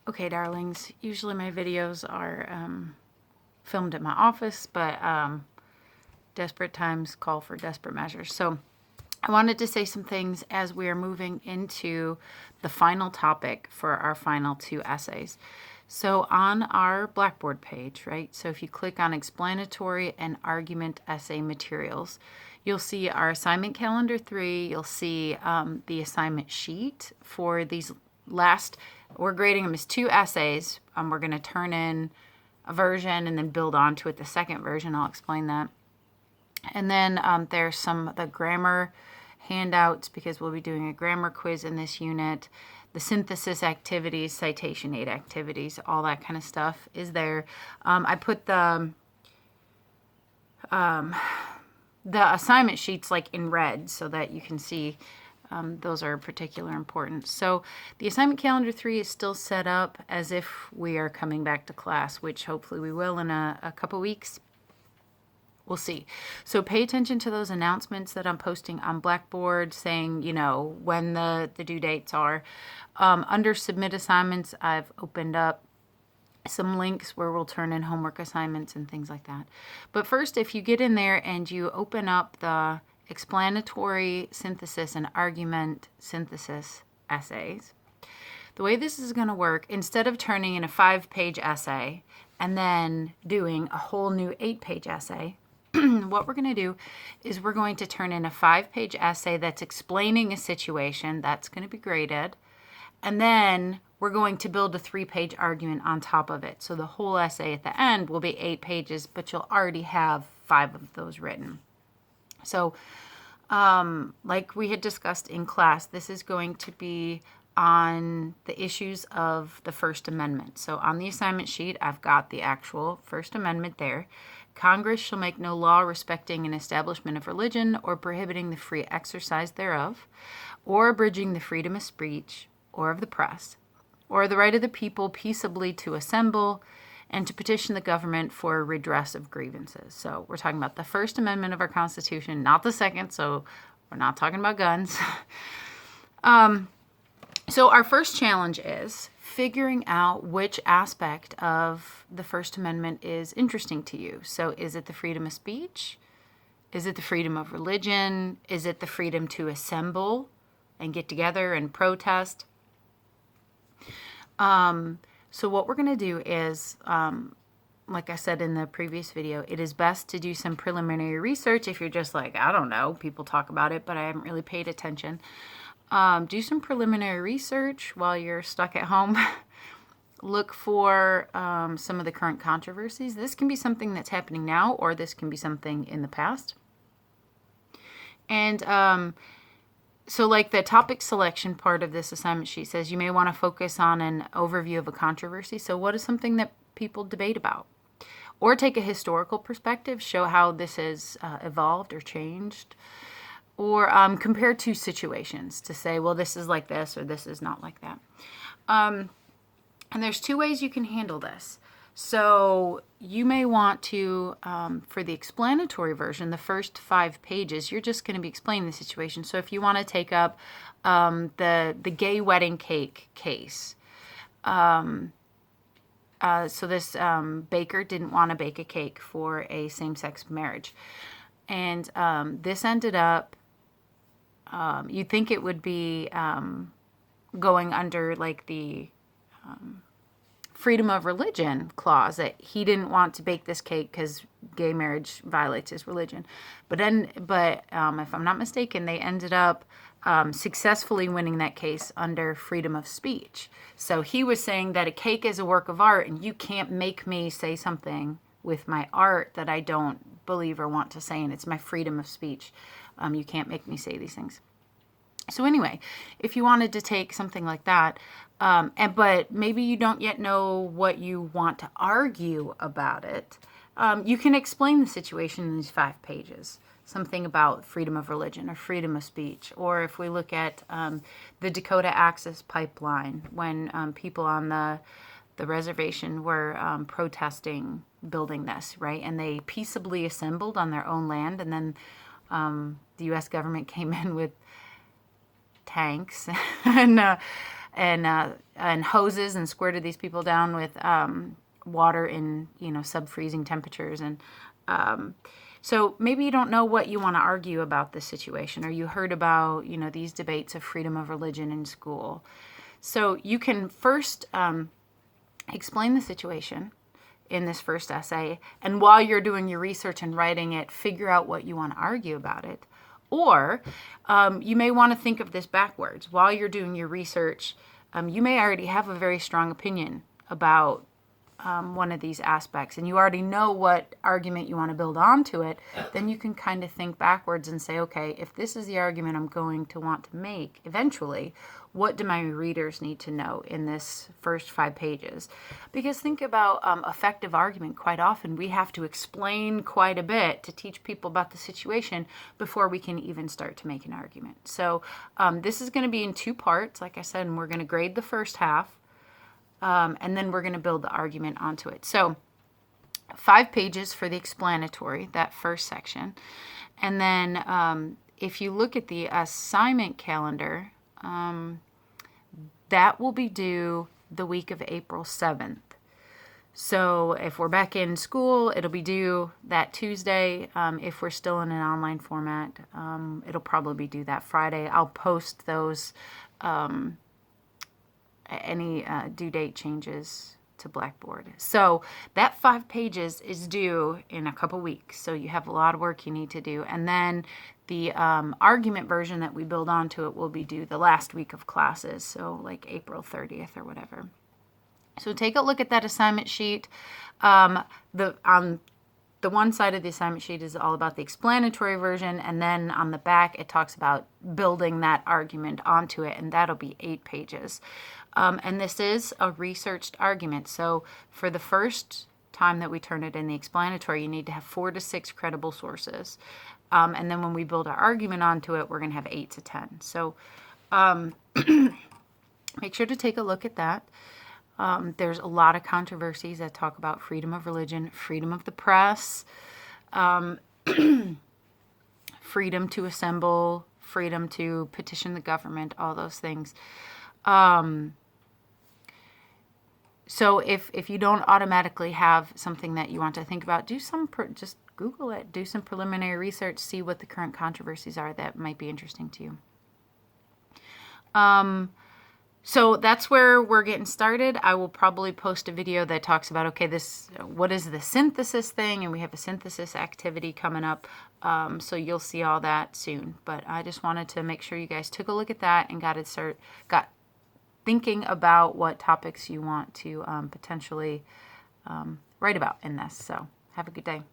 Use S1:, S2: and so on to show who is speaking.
S1: Okay, darlings, usually my videos are filmed at my office, but desperate times call for desperate measures. So I wanted to say some things as we are moving into the final topic for our final two essays. So on our Blackboard page, right, so if you click on explanatory and argument essay materials, you'll see our assignment calendar 3, you'll see the assignment sheet for these last, we're grading them as 2 essays. We're going to turn in a version and then build onto it the second version. I'll explain that. And then there's some of the grammar handouts because we'll be doing a grammar quiz in this unit. The synthesis activities, citation aid activities, all that kind of stuff is there. I put the assignment sheets like in red so that you can see those are particular importance. So the assignment calendar 3 is still set up as if we are coming back to class, which hopefully we will in a couple weeks. We'll see. So pay attention to those announcements that I'm posting on Blackboard saying, you know, when the due dates are. Under submit assignments, I've opened up some links where we'll turn in homework assignments and things like that. But first, if you get in there and you open up the explanatory synthesis and argument synthesis essays, the way this is going to work, instead of turning in a 5-page essay and then doing a whole new 8-page essay, what we're going to do is we're going to turn in a 5-page essay that's explaining a situation that's going to be graded, and then we're going to build a 3-page argument on top of it. So the whole essay at the end will be 8 pages, but you'll already have 5 of those written. So like we had discussed in class, this is going to be on the issues of the First Amendment. So on the assignment sheet, I've got the actual First Amendment there. Congress shall make no law respecting an establishment of religion or prohibiting the free exercise thereof, or abridging the freedom of speech or of the press, or the right of the people peaceably to assemble and to petition the government for redress of grievances. So we're talking about the First Amendment of our Constitution, not the second, so we're not talking about guns. So our first challenge is figuring out which aspect of the First Amendment is interesting to you. So is it the freedom of speech? Is it the freedom of religion? Is it the freedom to assemble and get together and protest? So what we're going to do is, like I said in the previous video, it is best to do some preliminary research. If you're just like, I don't know, people talk about it, but I haven't really paid attention. Do some preliminary research while you're stuck at home. Look for some of the current controversies. This can be something that's happening now, or this can be something in the past. And so like the topic selection part of this assignment sheet says you may want to focus on an overview of a controversy. So what is something that people debate about? Or take a historical perspective, show how this has evolved or changed. Or compare 2 situations to say, well, this is like this or this is not like that. And there's 2 ways you can handle this. So you may want to, for the explanatory version, the first 5 pages, you're just going to be explaining the situation. So if you want to take up the gay wedding cake case. So this baker didn't want to bake a cake for a same-sex marriage. And this ended up, you'd think it would be going under like the freedom of religion clause, that he didn't want to bake this cake because gay marriage violates his religion. But if I'm not mistaken, they ended up successfully winning that case under freedom of speech. So he was saying that a cake is a work of art, and you can't make me say something with my art that I don't believe or want to say, and it's my freedom of speech. You can't make me say these things. So anyway, if you wanted to take something like that, but maybe you don't yet know what you want to argue about it, you can explain the situation in these 5 pages. Something about freedom of religion or freedom of speech. Or if we look at the Dakota Access Pipeline, when people on the reservation were protesting building this, right? And they peaceably assembled on their own land, and then the U.S. government came in with tanks and hoses and squirted these people down with water in, sub-freezing temperatures. And so maybe you don't know what you want to argue about this situation, or you heard about, these debates of freedom of religion in school. So you can first explain the situation in this first essay, and while you're doing your research and writing it, figure out what you want to argue about it. Or you may want to think of this backwards. While you're doing your research, you may already have a very strong opinion about one of these aspects, and you already know what argument you want to build onto it. Then you can kind of think backwards and say, okay, if this is the argument I'm going to want to make eventually, what do my readers need to know in this first 5 pages? Because think about effective argument. Quite often we have to explain quite a bit to teach people about the situation before we can even start to make an argument. So this is going to be in 2 parts, like I said, and we're going to grade the first half. And then we're going to build the argument onto it. So 5 pages for the explanatory, that first section. And then if you look at the assignment calendar, that will be due the week of April 7th. So if we're back in school, it'll be due that Tuesday. If we're still in an online format, it'll probably be due that Friday. I'll post those any due date changes to Blackboard. So that 5 pages is due in a couple weeks. So you have a lot of work you need to do. And then the argument version that we build onto it will be due the last week of classes. So like April 30th or whatever. So take a look at that assignment sheet. On the one side of the assignment sheet is all about the explanatory version, and then on the back it talks about building that argument onto it, and that'll be 8 pages. And this is a researched argument. So for the first time that we turn it in the explanatory, you need to have 4 to 6 credible sources. And then when we build our argument onto it, we're going to have 8 to 10. So make sure to take a look at that. There's a lot of controversies that talk about freedom of religion, freedom of the press, freedom to assemble, freedom to petition the government, all those things. So if you don't automatically have something that you want to think about, just Google it, do some preliminary research, see what the current controversies are that might be interesting to you. So that's where we're getting started. I will probably post a video that talks about, okay, what is the synthesis thing? And we have a synthesis activity coming up. So you'll see all that soon. But I just wanted to make sure you guys took a look at that and got thinking about what topics you want to potentially write about in this. So have a good day.